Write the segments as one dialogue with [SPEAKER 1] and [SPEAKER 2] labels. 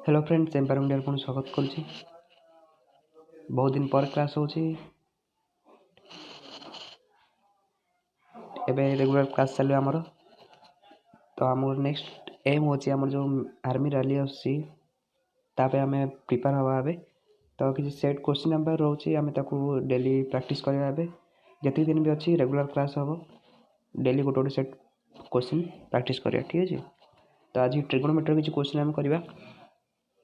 [SPEAKER 1] Hello friends, empire India को स्वागत करुच्ची। बहुत दिन पर क्लास होची। एबे रेगुलर क्लास चलो आमर। तो आमर नेक्स्ट एम होची आमर जो आर्मी रैली आसी तापे आमे प्रिपेयर हवा एबे। तो किसी सेट क्वेश्चन आम रोचे आमे ताकू डेली प्रैक्टिस करबा एबे। जति दिन भी अच्छी रेगुलर क्लास हबो डेली गोटे गोटे सेट क्वेश्चन प्रैक्टिस करिया, ठीक अछि। तो आज ट्रिगोनोमेट्री किसी क्वेश्चन आम करबा।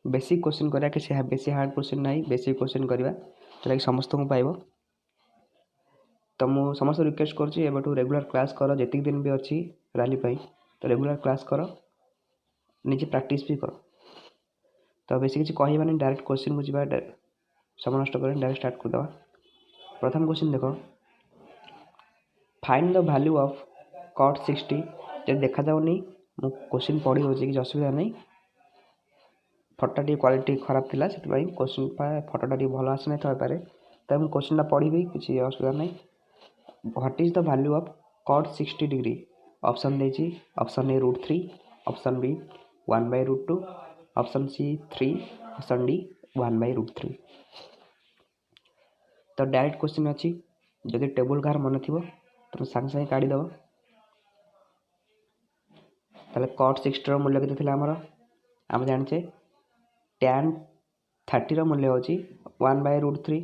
[SPEAKER 1] बेसिक क्वेश्चन करा कि बेसी हार्ड क्वेश्चन नहीं, बेसिक क्वेश्चन करवा जोटा समस्त को पाइब। तो मु समस्त रिक्वेस्ट करुच्ची एबेठू रेगुलर क्लास कर, जति दिन भी अच्छी रैली पाई तो रेगुलर क्लास कर, निजे प्रैक्टिस भी कर। तो बेसी किसी कहबानी डायरेक्ट क्वेश्चन को जीवा, समय नष्ट कर डायरेक्ट स्टार्ट कर दवा। प्रथम क्वेश्चन देखो, find the value of cot 60। जब देखा जाऊनी मु क्वेश्चन पढ़ी हो कि असुविधा नहीं, फटा टी क्वालिटी खराब थिला से क्वेश्चन फटोटा टी भल आसी नहीं पारे। तो मुझे क्वेश्चन पढ़ी किसी असुविधा नहीं। What is the value of cot 60 degree? Option देछि, option A √3, option B 1/√2, option C 3, option D 1/√3। तो डायरेक्ट क्वेश्चन अच्छी, जदि टेबल घर मन थी तो सांगे सांगे काढ़ी दब। ताले cot 60 मूल्य केते थिला हमर? आम जानिचे tan 30 मूल्य होची 1/√3।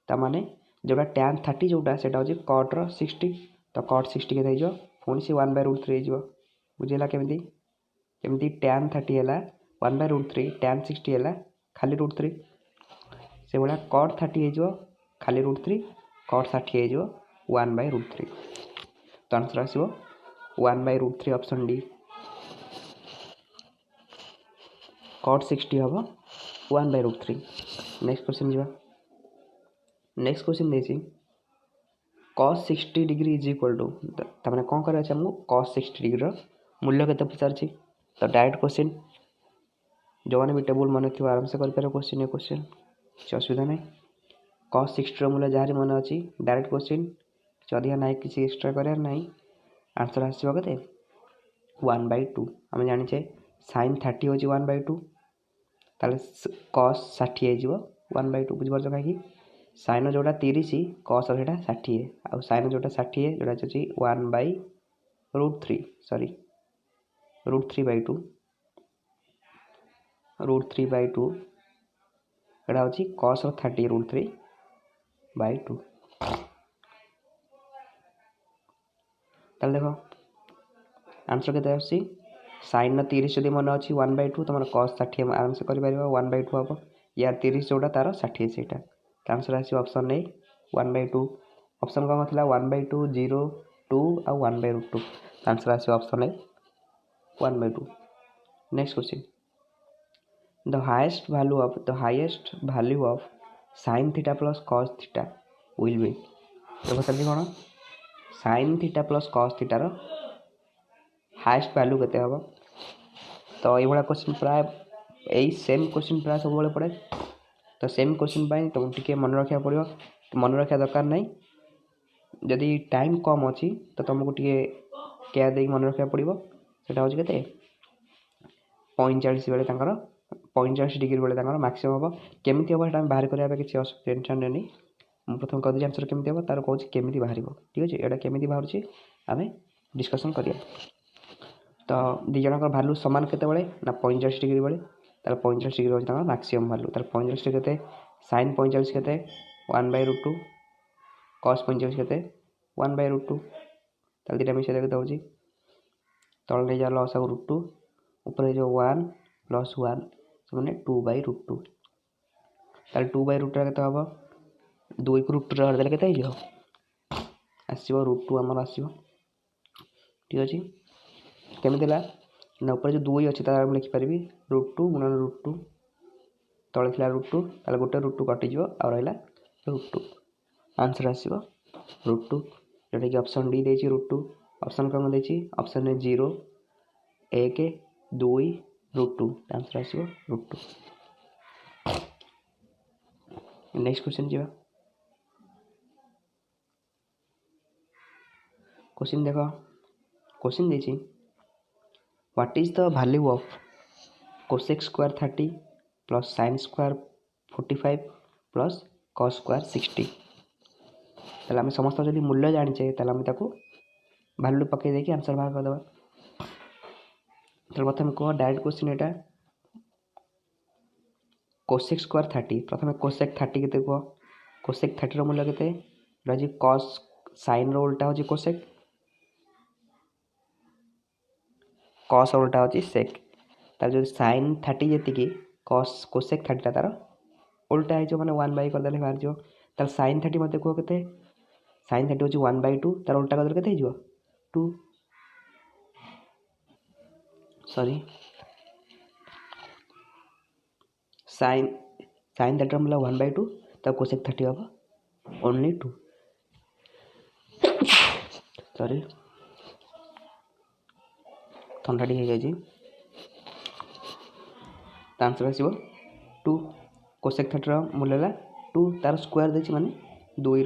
[SPEAKER 1] तामाने जोटा tan 30 जोटा सेटा होची cot 60। तो cot 60 के देइजो पुणी से 1/√3 हेइजो। बुझेला केमिति? केमिति tan 30 हैला 1/√3, tan 60 हैला खाली √3। से बोला cot 30 हेइजो खाली √3, cot 60 हेइजो 1/√3। तो आंसर आसीबो 1/√3, ऑप्शन डी। cot 60 हम 1/√3। नेक्स्ट क्वेश्चन जीवा। नेक्स्ट क्वेश्चन देसी cos 60 degree is equal to, तमाने कौन करे हमको cos 60 डिग्री मूल्य केते पचार। तो डायरेक्ट क्वेश्चन जो मैंने भी टेबल मन थी आराम से कर पारे क्वेश्चन। ये क्वेश्चन किसी असुविधा नहीं। cos 60 मूल्य जहाँ मन अच्छी डायरेक्ट क्वेश्चन किसी अधिका ना किसी एक्सट्रा करार ना। आंसर आसो के 1/2। आम जाने sin 30 हो 1/2, ताले cos 60 हो 1/2। बुझिपार कहीं sin जोटा 30, cos जोटा 60, आउ sin जोटा 60 जोटा अच्छी 1/√3, सॉरी √3/2, √3/2 एटा होची cos 30 √3/2। ताले देखो आंसर केते आसी, sin 30 जदि मन अच्छी 1/2 तुम cos 60 आराम से कर 1/2 हम। यार 30 जोटा तार 60 सेटा। आंसर आसी ऑप्शन ए 1/2। ऑप्शन कौन था 1/2, 0, 2 और 1/√2। आंसर आसी option A 1/2। Next question, the highest value of sin theta plus cos theta will be. तो पचार कौन sin थीटा प्लस cos थीटार हाईएस्ट वैल्यू केते हम। तो ये क्वेश्चन प्राय यही सेम क्वेश्चन प्राय सब पड़े। तो सेम क्वेश्चन तुम टे मन रखा पड़ो। तो मन रखा दरकार नहीं, जदि टाइम कम अच्छी तो तुमको टे केयर दे मन रखा पड़ो। से 45 बेले 45 डिग्री बेले मैक्सिमम हम। केमी हम ये बाहर करवा किसी टेंशन नहीं। मुझे प्रथम कह आंसर केमी हम तार कौन केमी बाहर, ठीक अच्छे। यहाँ केमी बाहर आम डिस्कसन करिया। तो दी जन भैल्यू सामान केते ना 45 डिग्री बेले, 45 डिग्री हो मैक्सिमम भैल्यू। 45 के sin 45 के 1/√2, cos 45 के 1/√2। दुटा मिसे देखते हो तल नहीं जा लस √2 ऊपर जो 1 + 1 से 2/√2। 2/√2 के हम 2 को √2 हरदे के आसो √2 आमर आसो, ठीक अच्छे। केमी ना ऊपर जो 2 अच्छी तार लिखिपारि √2 × √2, तले थी √2 ताले गोटे √2 कटिज आ रहा √2। आंसर आसो √2 जोटा कि ऑप्शन डी देछि √2। ऑप्शन कौन देछि, ऑप्शन ए 0, 1, 2, √2। आंसर आसो √2। नेक्स्ट क्वेश्चन जीवा। क्वेश्चन देखो, क्वेश्चन देछि what is the value of cosec square 30 plus sine square 45 plus cos square 60 ताले आम समस्त जब मूल्य जाचे ताले आम ताको वैल्यू पकई देकी आंसर बाहर करदे तो प्रथम कह डायरेक्ट क्वेश्चन यहाँ कोसेक स्क्वायर 30 प्रथम कोसेक 30 के कह कोसेक 30 मूल्य के रही कॉस साइन उल्टा हूँ कोसेक कॉस उल्टा हूँ सेक तार जो साइन 30 जी कॉस कोसेक 30 तार उल्टा हो मैंने 1/, करदे बाहर जो तार साइन 30 मत कह के साइन 30 हूँ 1/2 तार उल्टा करदे के 2 सॉरी साइन 30 मूल्य 1/2 तब कोसेक 30 हम ओनली 2 सॉरी ठंडा टी हो आंसर आसो 2 कोसेक 30 मूल्य है 2 तार स्क्वायर देखिए माने 2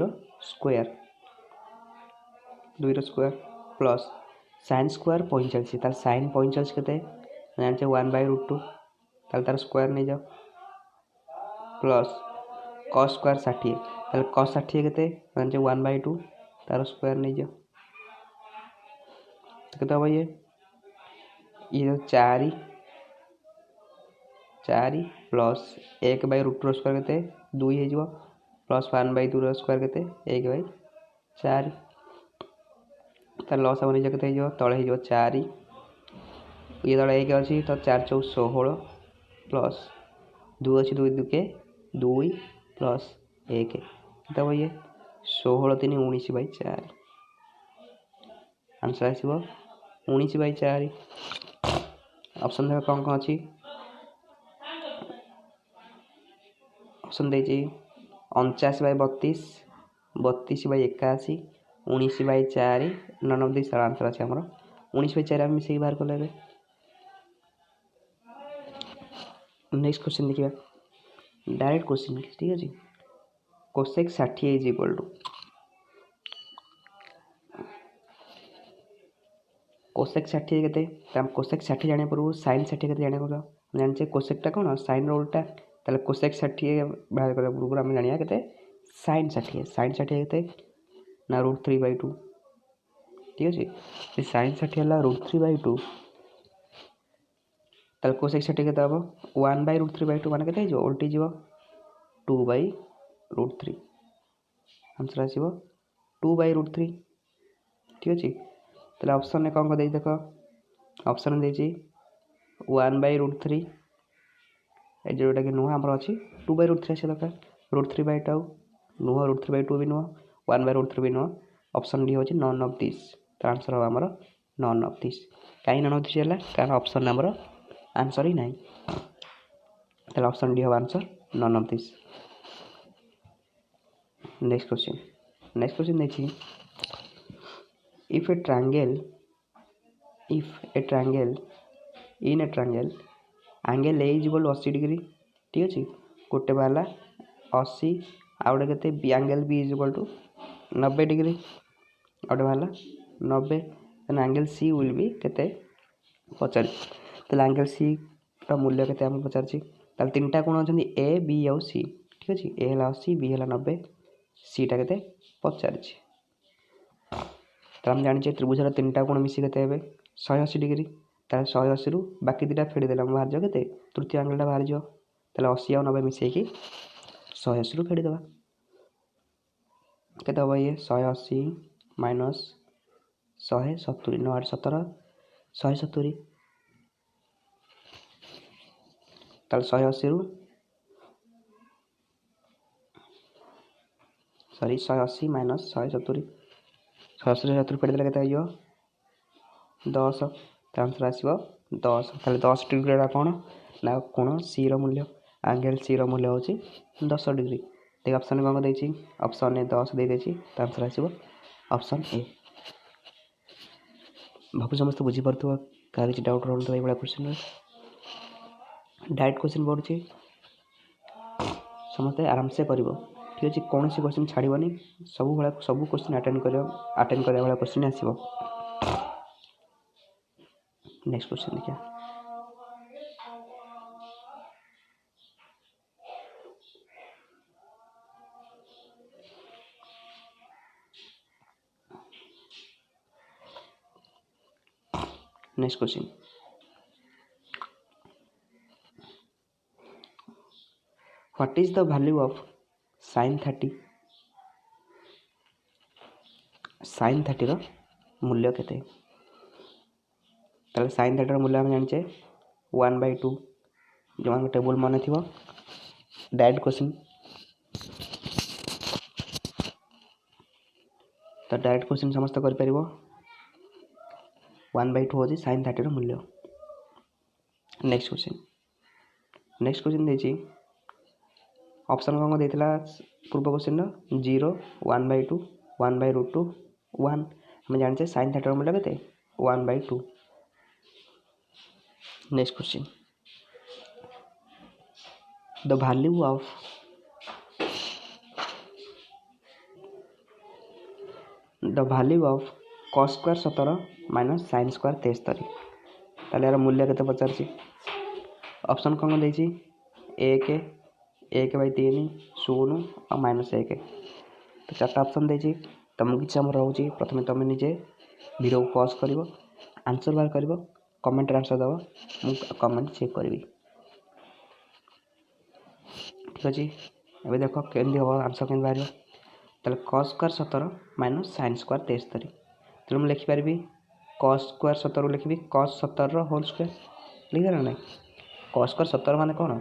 [SPEAKER 1] स्क्वायर प्लस साइन स्क्वायर 45 तार साइन 45 के जानते 1/√2 तार स्क्वायर नहीं जाओ प्लस कॉस स्क्वायर 60 तार कॉस 60 के जानते 1/2 तार स्क्वायर नहीं जाओ तो हम ये 4 प्लस 1/√2 स्क्वायर के 2 हो प्लस 1/2 स्क्वायर के 1/4 तार लस हम निज के तले हो 4 ये तले 1 अच्छी तो 4 4 16 प्लस 2 अच्छी 2 2 के 2 प्लस 1 तब ये 16 3 19/4 आंसर आसो 19/4 ऑप्शन देख कौन कौन अच्छी ऑप्शन दे 49/32 32/81 19/4 नन ऑफ दिस आंसर अच्छे आम 19/4 आम मिसेक बाहर कले नेक्स्ट क्वेश्चन देखिए डायरेक्ट क्वेश्चन ठीक है cosec 60 is equal to cosec 60 के कोसेक 60 जाने पूर्व साइन 60 के जाने जाने कोसेकटा कौन साइन उल्टा ताले कोसेक 60 बाहर कर पूर्व आम जाना के साइन 60 के ना √3/2 ठीक अच्छे साइन 60 है √3/2 ताले कोसेक 60 के हम 1/√3/2 मान के उल्टी जीव 2/√3 आंसर आसो 2/√3 ठीक अच्छे ताले ऑप्शन ने कौन दे देख ऑप्शन दे 1/√3 जोटा कि नुह आमर अच्छी 2/√3 आसा दरकार √3/2 नुह √3/2 भी नुह 1/√3 भी नुह ऑप्शन डी हूँ नन ऑफ दिस तो आंसर हम आमर नन ऑफ दिस कहीं नन ऑफ दिस है कारण ऑप्शन आमर आंसर ही ना तो ऑप्शन डी हम answer none of this next question देखिए if a triangle in a triangle angle A is equal to 80 degree ठीक अच्छे गोटे बाहर 80 आउ गए के angle B is equal to 90 degree आउटे बाहर 90 then angle C will be के पचार तो एंगल C का मूल्य के पचार तीन टा कोण अच्छा A B आउ C ठीक अच्छे A है 80 B है 90 C टा के पचार तो हम जाने त्रिभुजर तीन टा कोण मिसी के 180 डिग्री तार 180 रु बाकी दुटा फेड़ी देला बाहर जाओ के तृतीय एंगलटा बाहर जाओ ताले 80 और 90 मिसेकी 180 रु फेड़ी देवा के ये 180 माइनस 170 9 8 17 170 ताले 180 रु सॉरी 180 माइनस 170 170 फेड़ी देला के 10 तो आंसर आसो 10 ताले 10 डिग्री कौन ना कोण सी रूल्य एंगल सी रूल्य हूँ 10 डिग्री देख ऑप्शन कौन देखिए ऑप्शन ने 10 दे देती तो आंसर आसो ऑप्शन ए भाव समस्त बुझीपार क्या किसी डाउट रहा ये क्वेश्चन डायरेक्ट क्वेश्चन पड़ुची समस्ते आराम से कर ठीक अच्छे कौन सी क्वेश्चन छाड़बनी सब क्वेश्चन अटेंड कर क्वेश्चन आसो नेक्स्ट क्वेश्चन देखिए next question, what is the value of sin 30? sin 30 ର मूल्य केते? ताले sin 30 ର मूल्य हम जानिचे 1/2 जो हम टेबल मन थिबो डायरेक्ट क्वेश्चन। तो डायरेक्ट क्वेश्चन समस्त कर परिबो 1/2 होची sin 30 ର मूल्य। नेक्स्ट क्वेश्चन देछि ऑप्शन कौन देथिला पूर्व क्वेश्चन 0 1/2 1/√2 1 हम जानिचे sin 30 ର मूल्य केते 1/2। Next question, the value of cos square 17 minus sin square 73 ताले यार मूल्य केते पचारछि। ऑप्शन कौन देछि 1 1/3 0 और -1। तो चारटा ऑप्शन देछि तुमको किछ हम रहउछि प्रथमे तुम निजे वीडियो को पॉज करिवो आंसर बार करिवो कमेंट आंसर दबो मु कमेंट चेक करबी। ठीक अछि एबे देखो केंदी हो आंसर केन बारियो ताले cos square 17 minus sin square 73 तो हम लिखि परबी cos स्क्वायर 17 लिखबी cos 17 रो होल स्क्वायर लिखा ना नहीं cos स्क्वायर 17 माने कोन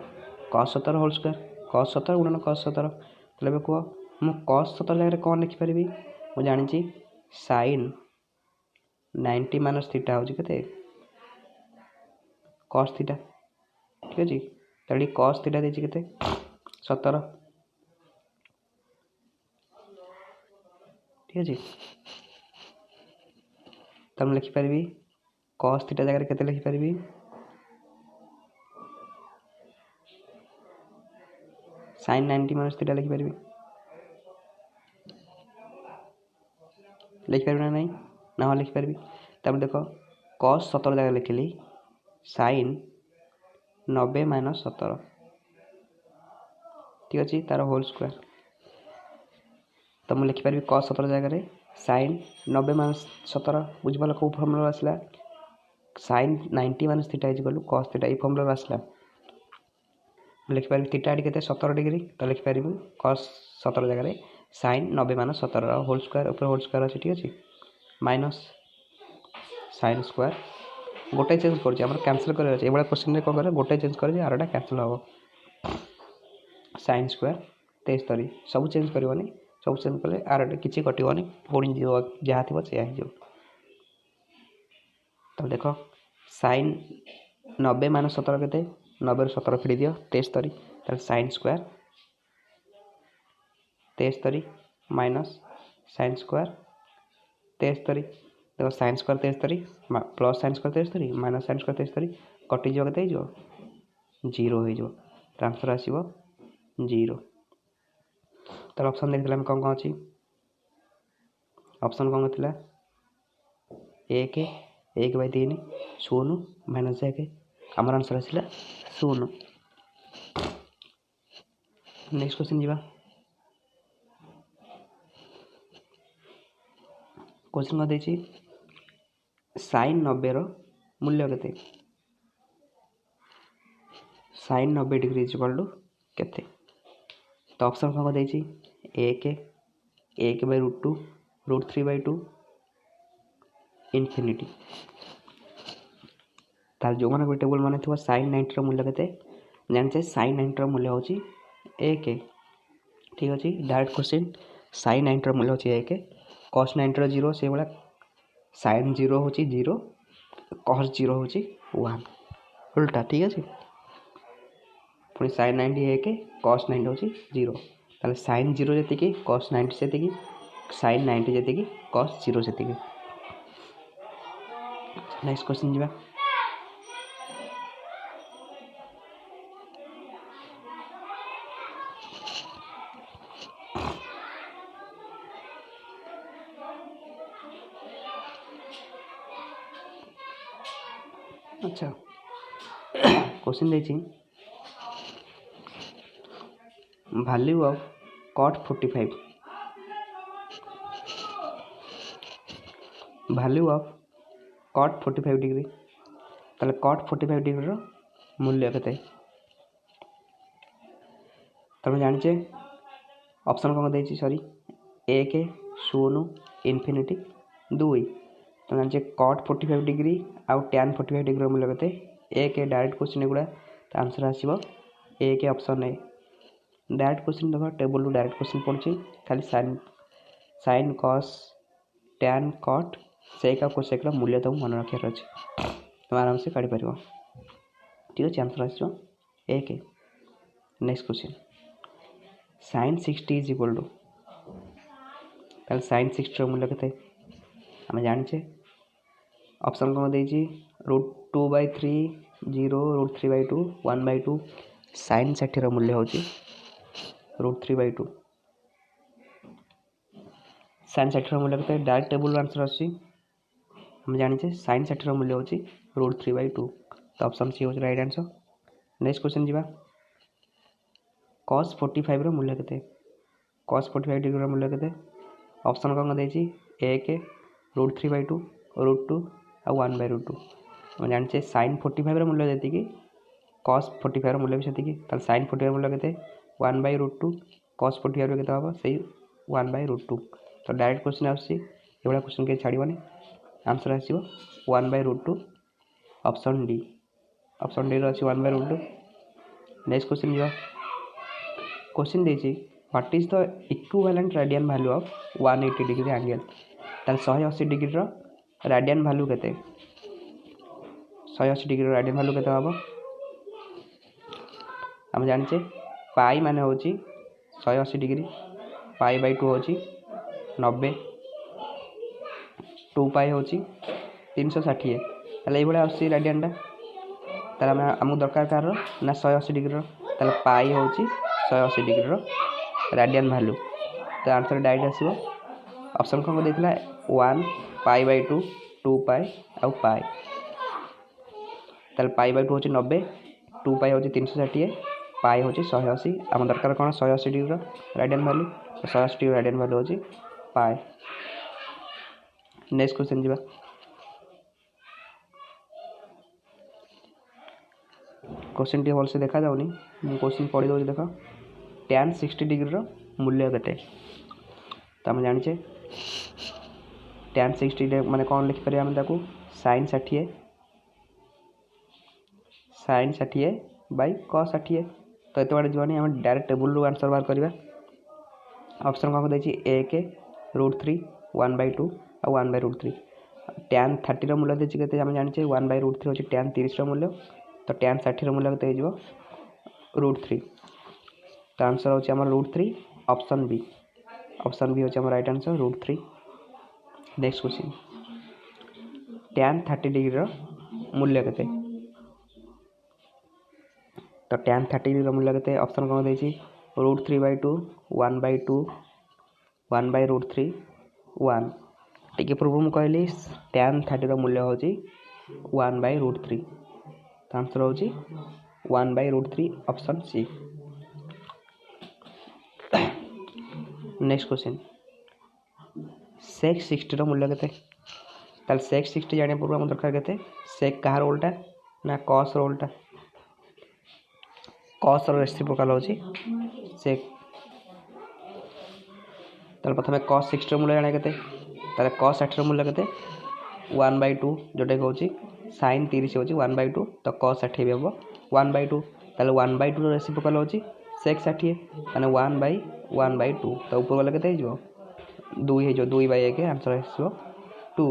[SPEAKER 1] cos 17 होल स्क्वायर cos 17 गुणन cos 17 तले बे को मु cos 17 जगह कोन लिखि परबी मु जानि छी sin 90 माइनस थीटा हो केते cos थीटा। ठीक अछि तड़ी cos थीटा देछि केते 17। ठीक अछि तम लिखि परबी cos थीटा जगह केते लिखि परबी sin 90 माइनस थीटा लिखि परबी लिखि परबी ना नहीं ना लिखि परबी तब देखो cos 17 जगह लिखिली sin 90 माइनस 17। ठीक अछि तार होल स्क्वायर तो मु लिखि परबी cos 17 जगह रे sin 90 माइनस 17 बुझबल को फॉर्मूला आसला sin 90 minus theta is equal to cos theta ई फॉर्मूला आसला लिखि परबी थीटा एडी केते 17 डिग्री तो लिखि परबी cos 17 जगह रे sin 90 माइनस 17 होल स्क्वायर ऊपर होल स्क्वायर अछि। ठीक अछि माइनस sin स्क्वायर गोटे चेंज करछि हमर कैंसिल करे अछि एबला क्वेश्चन रे को करे गोटे चेंज करे आरटा कैंसिल हो sin स्क्वायर 73 सब चेंज करबनी सब चेंज कले आरटा किछि कटिबनी पुणी जहा थिबो से आ जो। तो देखो sin 90 माइनस 17 केते 90 रो 17 फेडी दियो 73 ताले sin square 73 minus sin square 73 देखो sin square 73 plus sin square 73 minus sin square 73 कटि जो केते जो 0 हो जो आंसर आसीबो 0। तो ऑप्शन देखला हम कोन कोन अछि ऑप्शन कोन थिला 1 1/3 0 माइनस 1 हमर आंसर आसीला 0। नेक्स्ट क्वेश्चन जीवा क्वेश्चन को देछि sin 90 रो मूल्य केते sin 90 degree is equal to केते। तो ऑप्शन को देछि 1 1/√2 √3/2 इन्फिनिटी तार जो माने टेबल माने थिबो sin 90 रो मूल्य केते जानछे sin 90 रो मूल्य होची 1। ठीक अछि डायरेक्ट क्वेश्चन sin 90 रो मूल्य होची 1 cos 90 रो 0 से वाला sin 0 होची 0 cos 0 होची 1 उल्टा। ठीक अछि पुनी sin 90 1 cos 90 होची 0 ताले sin 0 जति की cos 90 जति की sin 90 जति की cos 0 जति की। नेक्स्ट क्वेश्चन जीवा अच्छा क्वेश्चन देछि value of cot 45 value of cot 45 degree ताले कट 45 डिग्री मूल्य केते तुम जानिचे ऑप्शन कौन देछि सॉरी 1 0 इनफिनिटी 2 तुम जानिचे कट 45 डिग्री आउ tan 45 डिग्री मूल्य केते 1 डायरेक्ट क्वेश्चन एगुड़ा तो आंसर आसीबो 1 ऑप्शन ए डायरेक्ट क्वेश्चन देखो टेबल रु डायरेक्ट क्वेश्चन पड़छि खाली sin cos tan cot sec आ कोसेक मूल्य तुम मन रखार अच्छे तुम आराम से काढ़ी पार ठीक अच्छे आंसर आसो 1 next question sin 60 is equal to sin 60 मूल्य के आम जाचे ऑप्शन कौन देछि √2/3 0 √3/2 1/2 sin 60 मूल्य होची √3/2 sin 60 मूल्य के डायरेक्ट टेबल आंसर आसी हम जानिचे sin 60 मूल्य होची √3/2 तो ऑप्शन सी होची राइट आंसर नेक्स्ट क्वेश्चन जीवा cos 45 रो मूल्य केते cos 45 डिग्री रो मूल्य केते ऑप्शन कौन देछि 1 √3/2 √2 और 1/2 हम जानिचे sin 45 रो मूल्य देति कि cos 45 रो मूल्य भी सेति कि त sin 45 मूल्य केते 1/√2 cos 45 रो केते होबो सेही 1/√2 तो डायरेक्ट क्वेश्चन आसी एबला क्वेश्चन के छाड़ीबनी आंसर आसीबो 1/√2 ऑप्शन डी रो अछि 1/√2 नेक्स्ट क्वेश्चन जीवा क्वेश्चन देछि what is the equivalent radian value of 180 degree angle ताल 180 डिग्री रो रेडियन वैल्यू केते 180 डिग्री रो रेडियन वैल्यू केते होबो हम जानिचे पाई माने होची 180 डिग्री पाई/2 होची 90 2 पाई होची 360 ताले एई बळे आसी रेडियन टा ताले हम दरकार कार ना 180 डिग्री रो ताले पाई होची 180 डिग्री रो रेडियन वैल्यू तो आंसर डायरेक्ट आसीबो ऑप्शन कौन देथिला 1 पाई/2 2 पाई और पाई ताले पाई/2 होची 90 2 पाई होची 360 पाई होची 180 हम दरकार कोन 180 डिग्री रो radian value 180 degree radian value होची पाई नेक्स्ट क्वेश्चन जीवा क्वेश्चन टी भल से देखा जाउनी मु क्वेश्चन पढ़ी दउची देखो tan 60 डिग्री रो मूल्य केते त हम जानिचे tan 60 माने कोन लिखि परिया हम ताकू sin 60 बाय cos 60 तो एते बारे जीवानी हम डायरेक्ट टेबल रो आंसर बार करबा ऑप्शन को देछि 1 √3 1/2 और 1/√3 tan 30 रो मूल्य देछि केते हम जानिचे 1/√3 होछि tan 30 रो मूल्य तो tan 60 रो मूल्य केते हिजो √3 तो आंसर होछि हमर √3 ऑप्शन बी होछि हमर right answer √3 next question tan 30 degree रो मूल्य केते तो tan 30 डिग्री रो मूल्य केते ऑप्शन कोन देछि √3/2 1/2 1/√3 1 टिके पूर्व मु कहली tan 30 रो मूल्य होछि 1/√3 तो आंसर होछि 1/√3 option C next question sec 60 रो मूल्य केते ताल sec 60 जाने पूर्व हम दरकार केते sec कहार उल्टा ना cos रो उल्टा cos रो रेसिप्रोकल होछि sec ताल प्रथमे cos 60 रो मूल्य जाने केते ताले cos 60 रो मूल्य केते 1/2 जोटे होछि sin 30 होछि 1/2 तो cos 60 भी होबो 1/2 ताले 1/2 रो रेसिप्रोकल होछि sec 60 माने 1/2 तो ऊपर वाला केते हिजो 2 हिजो 2/1 आंसर आसीबो 2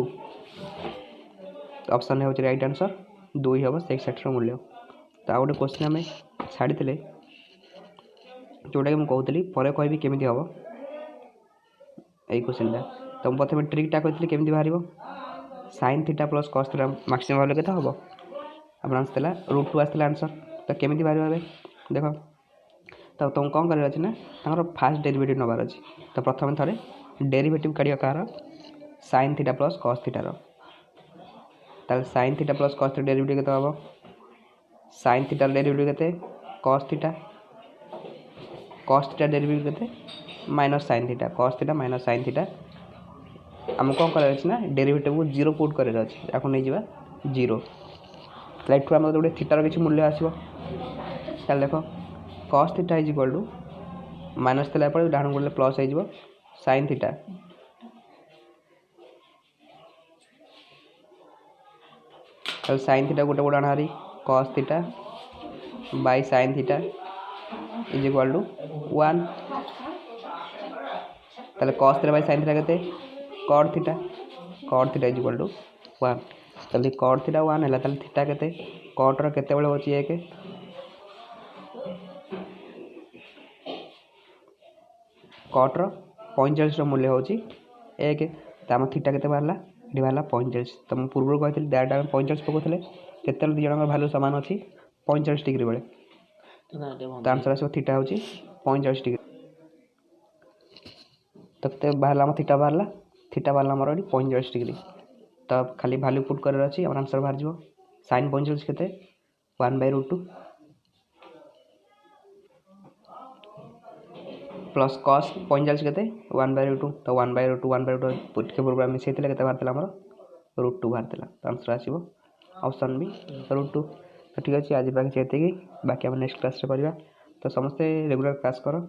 [SPEAKER 1] ऑप्शन है होछि राइट आंसर 2 होबो sec 60 रो मूल्य तो आ गोटे क्वेश्चन हमें छाड़ी थिले जोटा कि हम कहतली परे कहबी केमिति होबो एई क्वेश्चन टा तो हम प्रथमे ट्रिक टा कहतली केमिति बाहरिबो sin theta plus cos theta maximum value केते होबो अपन आंसर थला √2 आस्तला आंसर तो केमिति बाहरिबो बे देखो तो तुम कौन कर अच्छे ना तांकर फास्ट डेरिवेटिव नबार अच्छे तो प्रथम थरे डेरिवेटिव काढ़िया कार sin theta plus cos theta रो ताल sin theta plus cos theta derivative केते होबो sin थीटा डेरिवेटिव केते cos थीटा डेरिवेटिव केते minus sin theta cos theta minus sin theta हम कौन कर अच्छे ना डेरिवेटिव को 0 पुट करे अच्छे याको नै जिबा 0 एठू आम गोटे थीटार किसी मूल्य आसो देख cos theta is equal to minus थी डाण गोटे प्लस हो साइन थीटा साइन थीटा गोटे गोटे आना cos theta by sine theta is equal to 1 ताले cos theta by sine theta केते cot theta is equal to 1 ताले कॉट थीटा 1 है ताले थीटा केते कॉट रो केते बेले होची 1 कॉट रो 45 रो मूल्य होची 1 ताम थीटा केते बाहरला एडी बाहरला 45 तम पूर्व कहथिल डाटा 45 पकोथले केते दी जणक वैल्यू समान अछि 45 डिग्री बेले तो आंसर आसो थीटा होची 45 डिग्री तो केते बाहरला थीटा बाहरला मोर 45 डिग्री तो खाली वैल्यू पुट कर अछि हमर आंसर बाहर जिवो sin 45 केते 1/√2 प्लस cos 45 केते 1/√2 तो 1/√2 पुट के पूर्व में सेतिले केते बाहर तला हमर √2 बाहर तला तो आंसर आसीबो ऑप्शन बी √2 तो ठीक अछि आज बाकी चेते कि बाकी हम नेक्स्ट क्लास रे करबा तो समस्त रेगुलर क्लास करो।